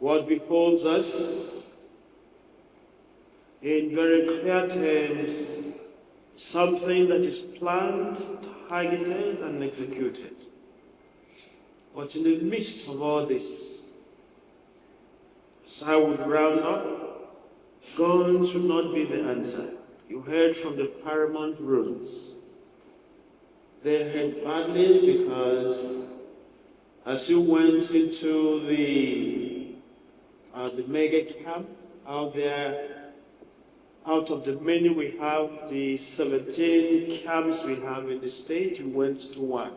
what beholds us in very clear terms, something that is planned, targeted, and executed. But in the midst of all this, as I would round up, guns should not be the answer. You heard from the paramount rulers. They heard badly because as you went into the mega camp out there, out of the many we have, the 17 camps we have in the state, you went to one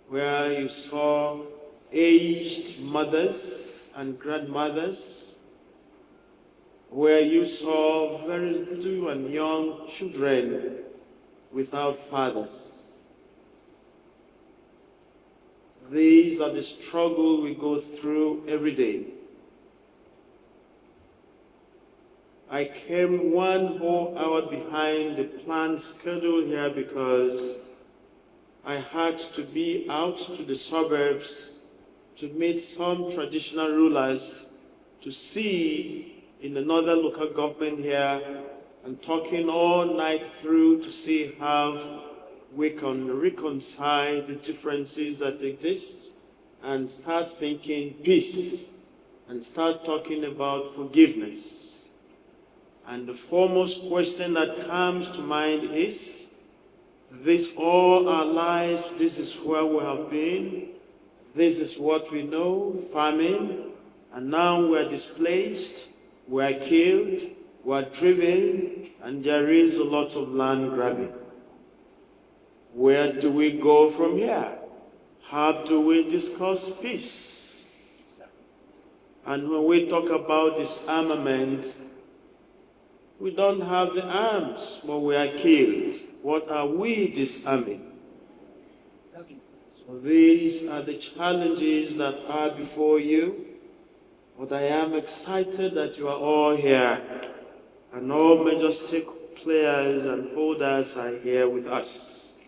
where you saw aged mothers and grandmothers, where you saw very little and young children without fathers. These are the struggles we go through every day. I came 1 whole hour behind the planned schedule here because I had to be out to the suburbs to meet some traditional rulers to see in another local government here and talking all night through to see how we can reconcile the differences that exist and start thinking peace and start talking about forgiveness. And the foremost question that comes to mind is, this all our lives, this is where we have been, this is what we know, famine, and now we are displaced, we are killed, we are driven, and there is a lot of land grabbing. Where do we go from here? How do we discuss peace? And when we talk about disarmament, we don't have the arms, but we are killed. What are we disarming? So these are the challenges that are before you. But I am excited that you are all here, and all major stake players and holders are here with us.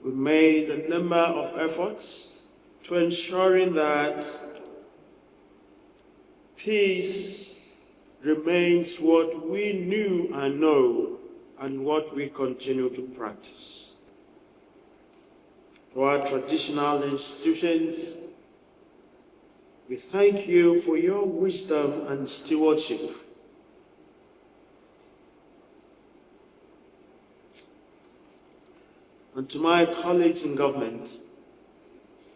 We made a number of efforts to ensuring that peace remains what we knew and know and what we continue to practice. To our traditional institutions, we thank you for your wisdom and stewardship. And to my colleagues in government,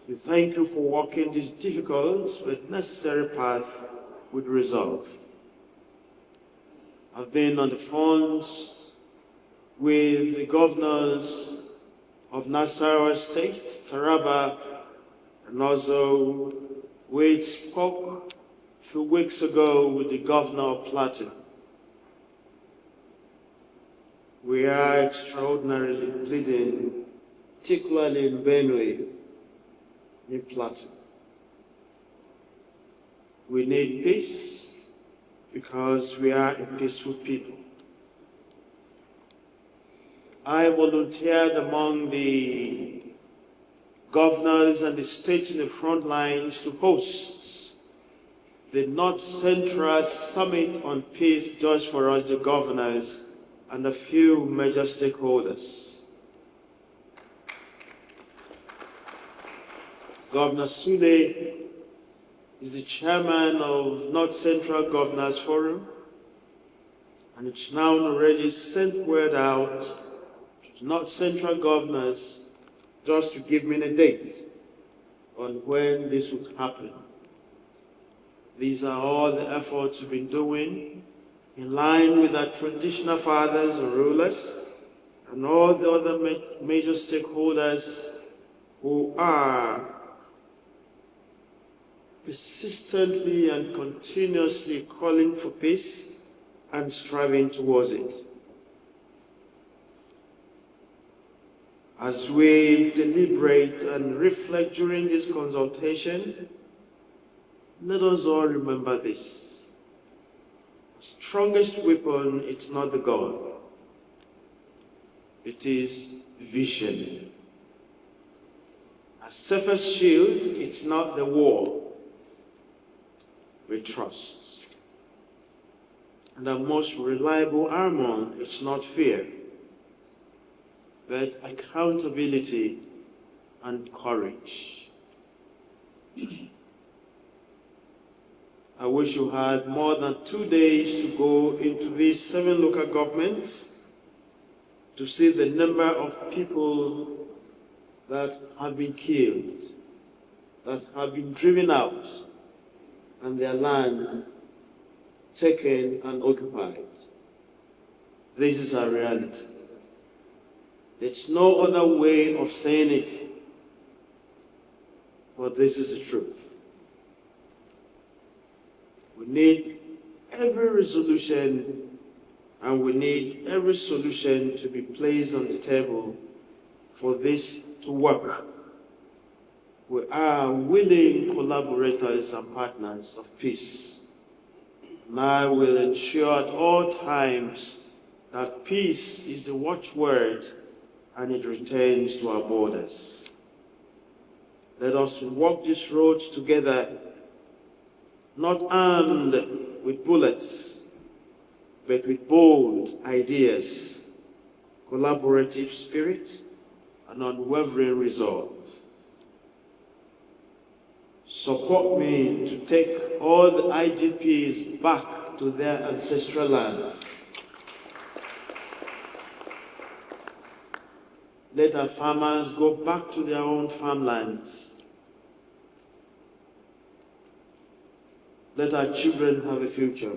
we thank you for walking this difficult but necessary path with resolve. I've been on the phones with the governors of Nasarawa State, Taraba, and also we spoke a few weeks ago with the governor of Pate. We are extraordinarily bleeding, particularly in Benue, in Pate. We need peace because we are a peaceful people. I volunteered among the governors and the states in the front lines to host the North Central Summit on Peace just for us, the governors, and a few major stakeholders. Governor Sule is the chairman of North Central Governors Forum, and it's now already sent word out to North Central governors just to give me a date on when this would happen. These are all the efforts we've been doing in line with our traditional fathers and rulers and all the other major stakeholders who are persistently and continuously calling for peace and striving towards it. As we deliberate and reflect during this consultation, let us all remember this. The strongest weapon, it's not the gun. It is vision. Our safest shield, it's not the war. with trust. And the most reliable armor is not fear, but accountability and courage. I wish you had more than 2 days to go into these 7 local governments to see the number of people that have been killed, that have been driven out, and their land taken and occupied. This is our reality. There's no other way of saying it, but this is the truth. We need every resolution and we need every solution to be placed on the table for this to work. We are willing collaborators and partners of peace. And I will ensure at all times that peace is the watchword and it returns to our borders. Let us walk this road together, not armed with bullets, but with bold ideas, collaborative spirit, and unwavering resolve. Support me to take all the IDPs back to their ancestral land. Let our farmers go back to their own farmlands. Let our children have a future.